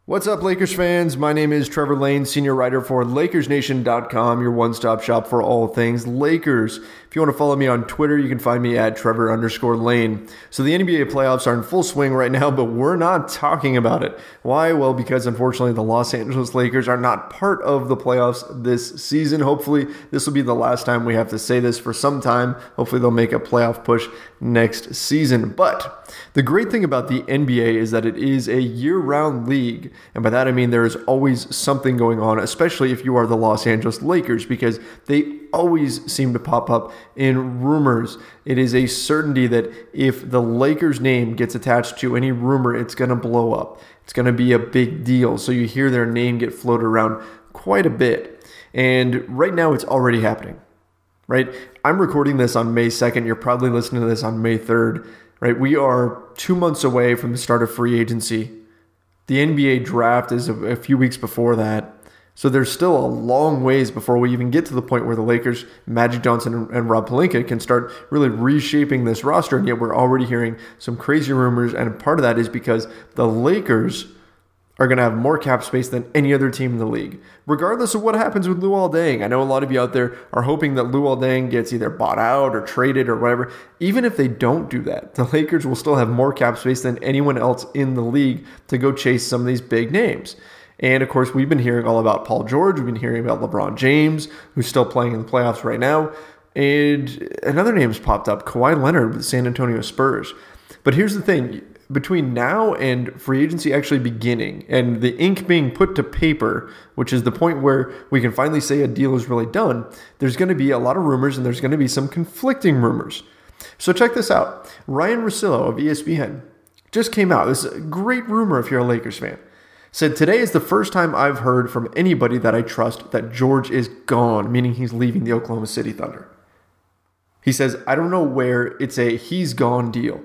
What's up, Lakers fans? My name is Trevor Lane, senior writer for LakersNation.com, your one-stop shop for all things Lakers. If you want to follow me on Twitter, you can find me at Trevor_Lane. So the NBA playoffs are in full swing right now, but we're not talking about it. Why? Well, because unfortunately the Los Angeles Lakers are not part of the playoffs this season. Hopefully this will be the last time we have to say this for some time. Hopefully they'll make a playoff push next season. But the great thing about the NBA is that it is a year-round league. And by that I mean there is always something going on, especially if you are the Los Angeles Lakers, because they always seem to pop up in rumors. It is a certainty that if the Lakers name gets attached to any rumor, it's going to blow up. It's going to be a big deal. So you hear their name get floated around quite a bit. And right now it's already happening, right? I'm recording this on May 2nd. You're probably listening to this on May 3rd, right? We are 2 months away from the start of free agency. The NBA draft is a few weeks before that. So there's still a long ways before we even get to the point where the Lakers, Magic Johnson and Rob Pelinka can start really reshaping this roster. And yet we're already hearing some crazy rumors. And part of that is because the Lakers are going to have more cap space than any other team in the league, regardless of what happens with Luol Deng. I know a lot of you out there are hoping that Luol Deng gets either bought out or traded or whatever. Even if they don't do that, the Lakers will still have more cap space than anyone else in the league to go chase some of these big names. And of course, we've been hearing all about Paul George. We've been hearing about LeBron James, who's still playing in the playoffs right now. And another name's popped up, Kawhi Leonard with the San Antonio Spurs. But here's the thing. Between now and free agency actually beginning and the ink being put to paper, which is the point where we can finally say a deal is really done, there's going to be a lot of rumors and there's going to be some conflicting rumors. So check this out. Ryan Russillo of ESPN just came out. This is a great rumor if you're a Lakers fan. Said, today is the first time I've heard from anybody that I trust that George is gone, meaning he's leaving the Oklahoma City Thunder. He says, I don't know where, it's a he's gone deal.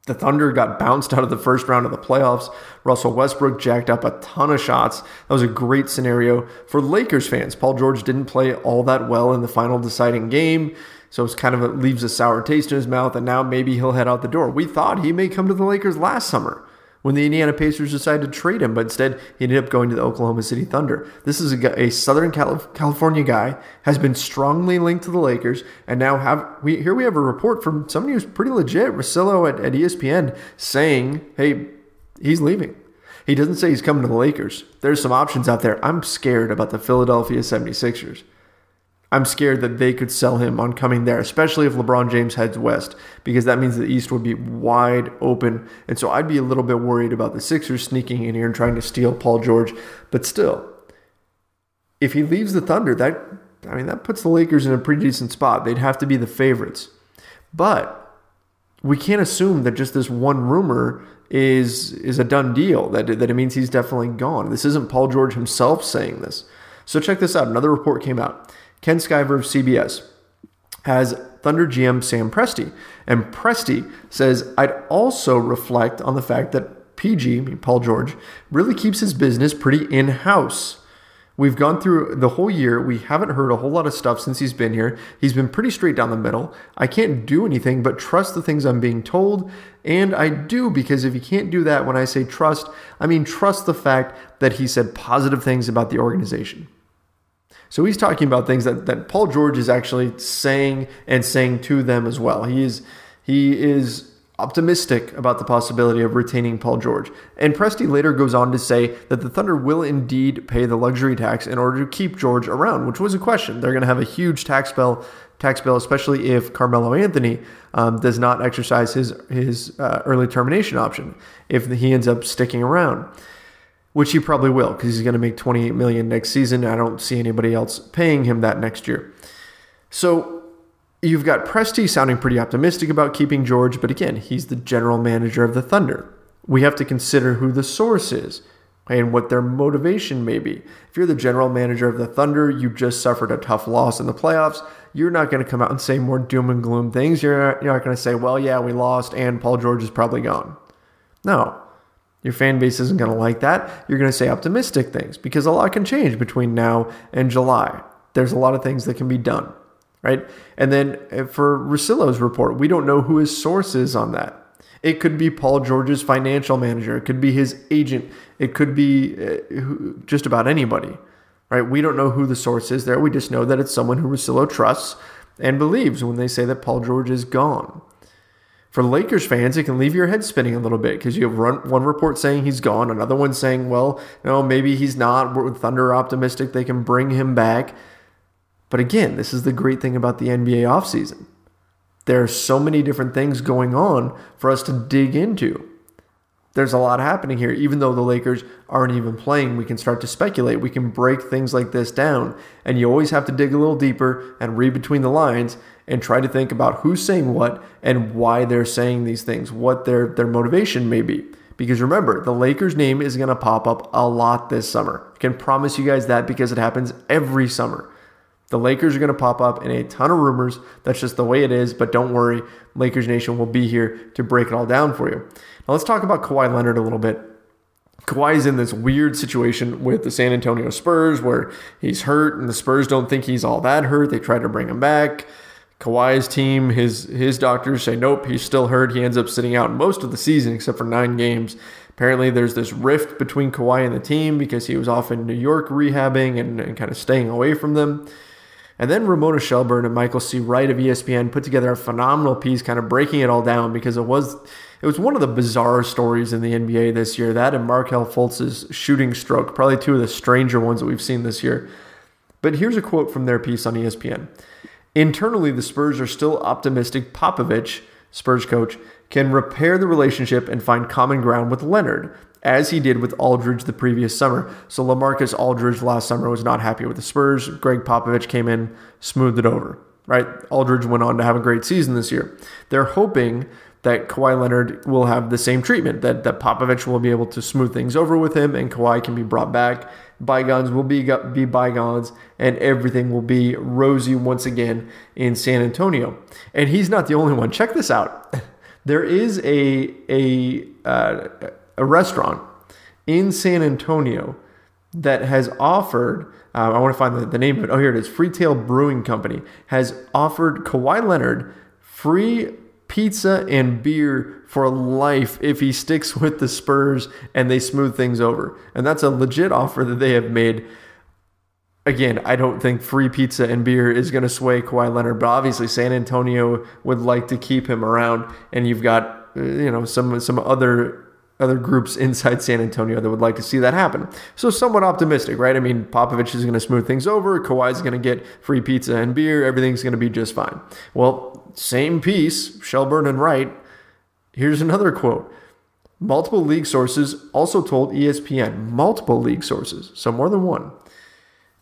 The Thunder got bounced out of the first round of the playoffs. Russell Westbrook jacked up a ton of shots. That was a great scenario for Lakers fans. Paul George didn't play all that well in the final deciding game, so it's kind of leaves a sour taste in his mouth, and now maybe he'll head out the door. We thought he may come to the Lakers last summer when the Indiana Pacers decided to trade him, but instead he ended up going to the Oklahoma City Thunder. This is a Southern California guy, has been strongly linked to the Lakers, and now we have a report from somebody who's pretty legit, Russillo at ESPN, saying, hey, he's leaving. He doesn't say he's coming to the Lakers. There's some options out there. I'm scared about the Philadelphia 76ers. I'm scared that they could sell him on coming there, especially if LeBron James heads west, because that means the East would be wide open. And so I'd be a little bit worried about the Sixers sneaking in here and trying to steal Paul George. But still, if he leaves the Thunder, that puts the Lakers in a pretty decent spot. They'd have to be the favorites. But we can't assume that just this one rumor is a done deal, that it means he's definitely gone. This isn't Paul George himself saying this. So check this out. Another report came out. Ken Skyver of CBS has Thunder GM Sam Presti. And Presti says, I'd also reflect on the fact that PG, Paul George, really keeps his business pretty in-house. We've gone through the whole year. We haven't heard a whole lot of stuff since he's been here. He's been pretty straight down the middle. I can't do anything but trust the things I'm being told. And I do, because if you can't do that, when I say trust, I mean trust the fact that he said positive things about the organization. So he's talking about things that Paul George is actually saying and saying to them as well. He is optimistic about the possibility of retaining Paul George. And Presti later goes on to say that the Thunder will indeed pay the luxury tax in order to keep George around, which was a question. They're going to have a huge tax bill, especially if Carmelo Anthony does not exercise his early termination option, if he ends up sticking around. Which he probably will, because he's going to make $28 million next season. I don't see anybody else paying him that next year. So you've got Presti sounding pretty optimistic about keeping George, but again, he's the general manager of the Thunder. We have to consider who the source is and what their motivation may be. If you're the general manager of the Thunder, you just suffered a tough loss in the playoffs, you're not going to come out and say more doom and gloom things. You're not going to say, well, yeah, we lost and Paul George is probably gone. No. Your fan base isn't going to like that. You're going to say optimistic things because a lot can change between now and July. There's a lot of things that can be done, right? And then for Russillo's report, we don't know who his source is on that. It could be Paul George's financial manager. It could be his agent. It could be just about anybody, right? We don't know who the source is there. We just know that it's someone who Russillo trusts and believes when they say that Paul George is gone. For Lakers fans, it can leave your head spinning a little bit because you have one report saying he's gone, another one saying, well, maybe he's not. We're Thunder optimistic they can bring him back. But again, this is the great thing about the NBA offseason. There are so many different things going on for us to dig into. There's a lot happening here. Even though the Lakers aren't even playing, we can start to speculate. We can break things like this down. And you always have to dig a little deeper and read between the lines and try to think about who's saying what and why they're saying these things, what their motivation may be. Because remember, the Lakers' name is going to pop up a lot this summer. I can promise you guys that because it happens every summer. The Lakers are going to pop up in a ton of rumors. That's just the way it is. But don't worry, Lakers Nation will be here to break it all down for you. Now let's talk about Kawhi Leonard a little bit. Kawhi's in this weird situation with the San Antonio Spurs where he's hurt and the Spurs don't think he's all that hurt. They try to bring him back. Kawhi's team, his doctors say, nope, he's still hurt. He ends up sitting out most of the season except for 9 games. Apparently there's this rift between Kawhi and the team because he was off in New York rehabbing and kind of staying away from them. And then Ramona Shelburne and Michael C. Wright of ESPN put together a phenomenal piece kind of breaking it all down because it was one of the bizarre stories in the NBA this year. That and Markelle Fultz's shooting stroke, probably two of the stranger ones that we've seen this year. But here's a quote from their piece on ESPN. Internally, the Spurs are still optimistic Popovich, Spurs coach, can repair the relationship and find common ground with Leonard, as he did with Aldridge the previous summer. So LaMarcus Aldridge last summer was not happy with the Spurs. Greg Popovich came in, smoothed it over, right? Aldridge went on to have a great season this year. They're hoping that Kawhi Leonard will have the same treatment, that Popovich will be able to smooth things over with him and Kawhi can be brought back. Bygones will be bygones and everything will be rosy once again in San Antonio. And he's not the only one. Check this out. There is a restaurant in San Antonio that has offered, I want to find the name of it. Oh, here it is. Freetail Brewing Company has offered Kawhi Leonard free pizza and beer for life if he sticks with the Spurs and they smooth things over. And that's a legit offer that they have made. Again, I don't think free pizza and beer is going to sway Kawhi Leonard, but obviously San Antonio would like to keep him around, and you've got some other groups inside San Antonio that would like to see that happen. So somewhat optimistic, right? I mean, Popovich is going to smooth things over. Kawhi's going to get free pizza and beer. Everything's going to be just fine. Well, same piece, Shelburne and Wright. Here's another quote. Multiple league sources also told ESPN, multiple league sources, so more than one,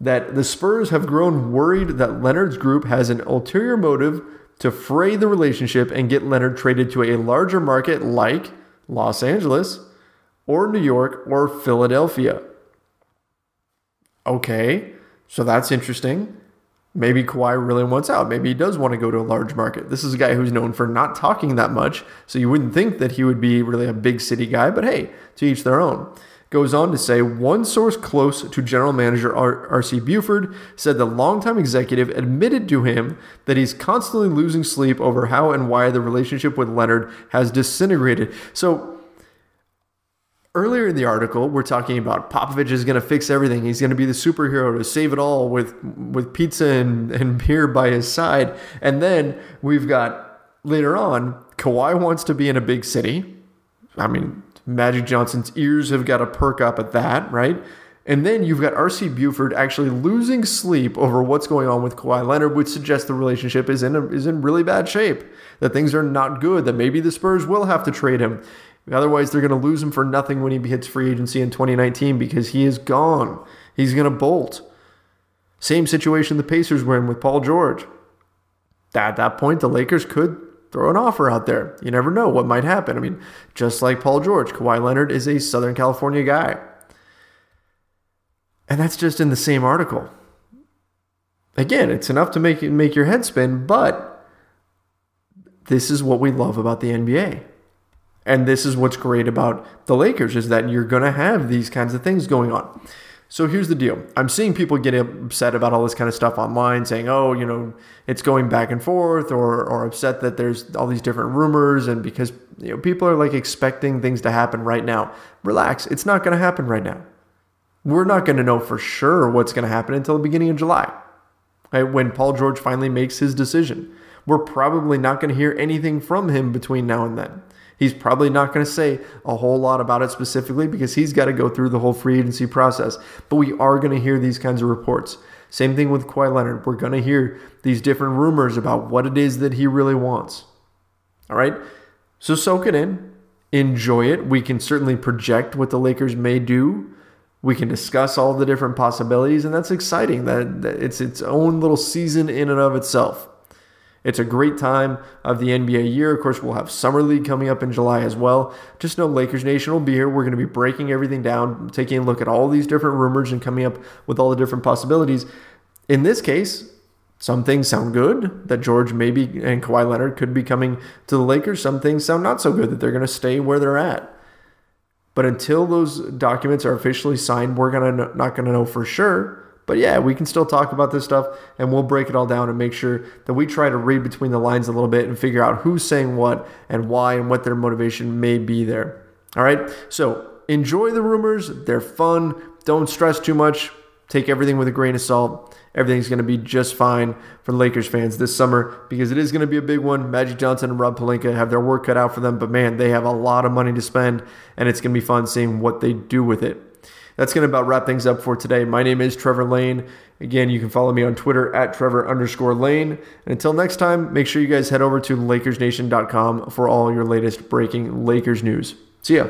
that the Spurs have grown worried that Leonard's group has an ulterior motive to fray the relationship and get Leonard traded to a larger market like Los Angeles or New York or Philadelphia. Okay, so that's interesting. Maybe Kawhi really wants out. Maybe he does want to go to a large market. This is a guy who's known for not talking that much, so you wouldn't think that he would be really a big city guy, but hey, to each their own. Goes on to say, one source close to general manager R.C. Buford said the longtime executive admitted to him that he's constantly losing sleep over how and why the relationship with Leonard has disintegrated. So earlier in the article, we're talking about Popovich is going to fix everything. He's going to be the superhero to save it all with pizza and beer by his side. And then we've got, later on, Kawhi wants to be in a big city. I mean, Magic Johnson's ears have got to perk up at that, right? And then you've got R.C. Buford actually losing sleep over what's going on with Kawhi Leonard, which suggests the relationship is in really bad shape, that things are not good, that maybe the Spurs will have to trade him. Otherwise, they're going to lose him for nothing when he hits free agency in 2019 because he is gone. He's going to bolt. Same situation the Pacers were in with Paul George. At that point, the Lakers could throw an offer out there. You never know what might happen. I mean, just like Paul George, Kawhi Leonard is a Southern California guy. And that's just in the same article. Again, it's enough to make your head spin, but this is what we love about the NBA. And this is what's great about the Lakers, is that you're going to have these kinds of things going on. So here's the deal. I'm seeing people get upset about all this kind of stuff online saying, oh, it's going back and forth or upset that there's all these different rumors and because people are like expecting things to happen right now. Relax. It's not going to happen right now. We're not going to know for sure what's going to happen until the beginning of July, right? When Paul George finally makes his decision. We're probably not going to hear anything from him between now and then. He's probably not going to say a whole lot about it specifically because he's got to go through the whole free agency process. But we are going to hear these kinds of reports. Same thing with Kawhi Leonard. We're going to hear these different rumors about what it is that he really wants. All right? So soak it in. Enjoy it. We can certainly project what the Lakers may do. We can discuss all the different possibilities, and that's exciting. That it's its own little season in and of itself. It's a great time of the NBA year. Of course, we'll have Summer League coming up in July as well. Just know Lakers Nation will be here. We're going to be breaking everything down, taking a look at all these different rumors and coming up with all the different possibilities. In this case, some things sound good, that George maybe and Kawhi Leonard could be coming to the Lakers. Some things sound not so good, that they're going to stay where they're at. But until those documents are officially signed, we're not going to know for sure. But yeah, we can still talk about this stuff and we'll break it all down and make sure that we try to read between the lines a little bit and figure out who's saying what and why and what their motivation may be there. All right. So enjoy the rumors. They're fun. Don't stress too much. Take everything with a grain of salt. Everything's going to be just fine for Lakers fans this summer because it is going to be a big one. Magic Johnson and Rob Pelinka have their work cut out for them, but man, they have a lot of money to spend and it's going to be fun seeing what they do with it. That's going to about wrap things up for today. My name is Trevor Lane. Again, you can follow me on Twitter at Trevor_Lane. And until next time, make sure you guys head over to LakersNation.com for all your latest breaking Lakers news. See ya.